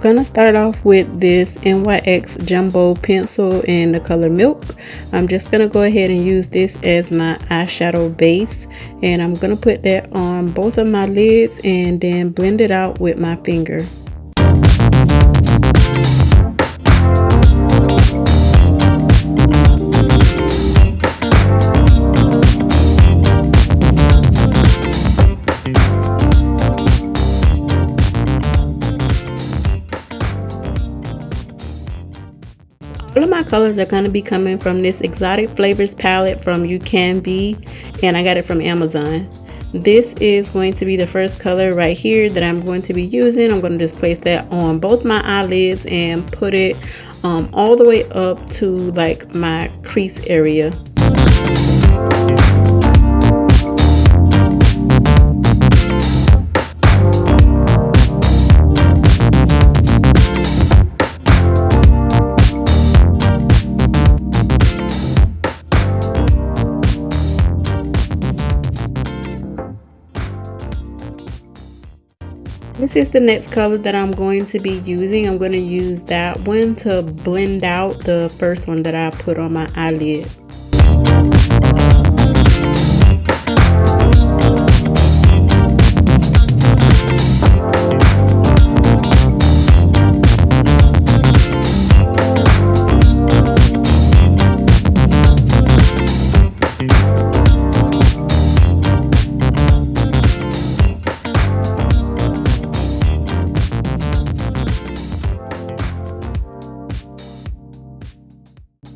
gonna start off with this NYX Jumbo pencil in the color Milk. I'm just gonna go ahead and use this as my eyeshadow base, and I'm gonna put that on both of my lids and then blend it out with my finger. All of my colors are going to be coming from this Exotic Flavors palette from UCANBE, and I got it from Amazon. This is going to be the first color right here that I'm going to be using. I'm going to just place that on both my eyelids and put it all the way up to like my crease area. This is the next color that I'm going to be using. I'm going to use that one to blend out the first one that I put on my eyelid.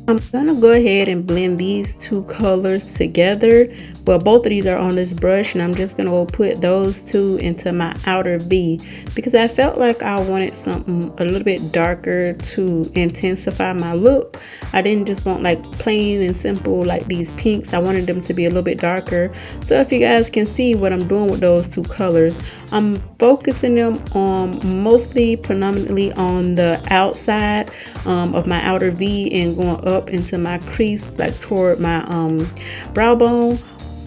I'm gonna go ahead and blend these two colors together. Well, both of these are on this brush, and I'm just gonna go put those two into my outer V because I felt like I wanted something a little bit darker to intensify my look. I didn't just want like plain and simple like these pinks. I wanted them to be a little bit darker. So if you guys can see what I'm doing with those two colors, I'm focusing them on mostly predominantly on the outside of my outer V and going up into my crease like toward my brow bone,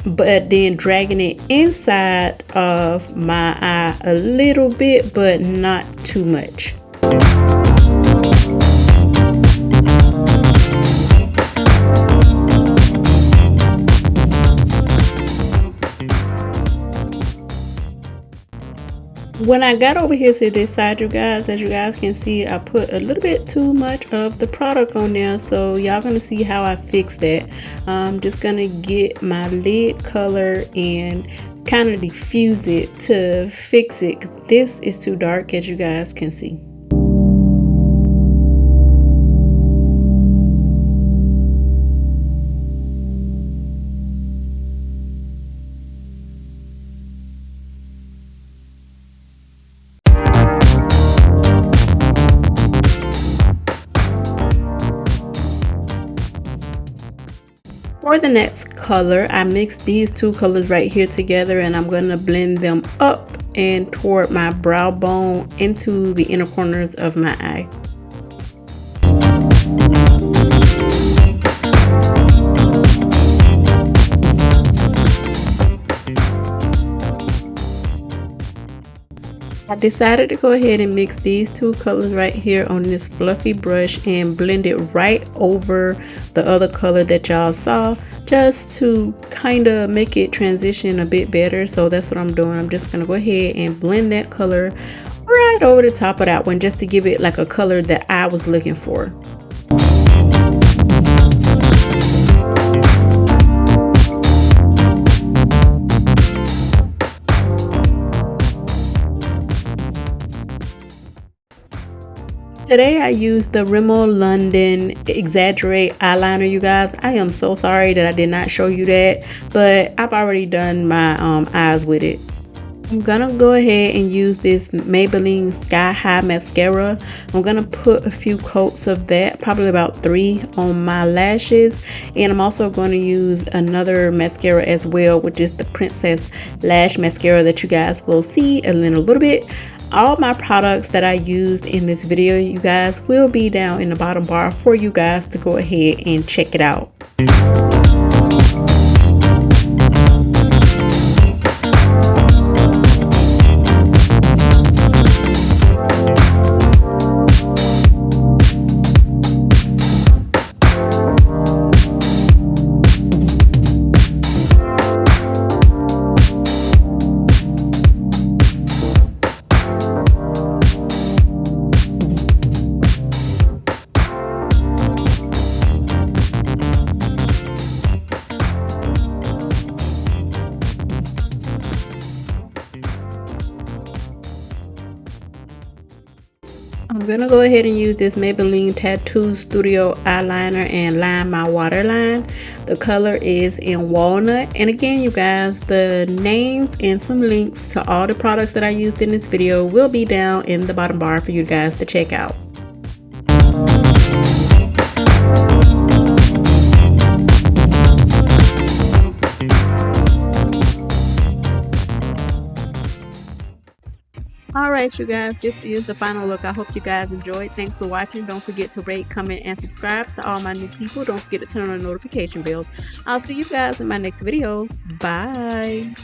but then dragging it inside of my eye a little bit, but not too much. When I got over here to this side, you guys, as you guys can see, I put a little bit too much of the product on there, so y'all gonna see how I fix that. I'm just gonna get my lid color and kind of diffuse it to fix it, because this is too dark, as you guys can see. For the next color, I mixed these two colors right here together, and I'm going to blend them up and toward my brow bone into the inner corners of my eye. I decided to go ahead and mix these two colors right here on this fluffy brush and blend it right over the other color that y'all saw, just to kind of make it transition a bit better. So that's what I'm doing. I'm just gonna go ahead and blend that color right over the top of that one, just to give it like a color that I was looking for. Today I used the Rimmel London Exaggerate eyeliner, you guys. I am so sorry that I did not show you that, but I've already done my eyes with it. I'm gonna go ahead and use this Maybelline Sky High Mascara. I'm gonna put a few coats of that, probably about 3 on my lashes, and I'm also going to use another mascara as well, which is the Princess Lash Mascara that you guys will see in a little bit. All my products that I used in this video, you guys, will be down in the bottom bar for you guys to go ahead and check it out. gonna go ahead and use this Maybelline Tattoo Studio eyeliner and line my waterline. The color is in Walnut. And again, you guys, the names and some links to all the products that I used in this video will be down in the bottom bar for you guys to check out. Alright, you guys, this is the final look. I hope you guys enjoyed. Thanks for watching. Don't forget to rate, comment, and subscribe. To all my new people, don't forget to turn on the notification bells. I'll see you guys in my next video. Bye.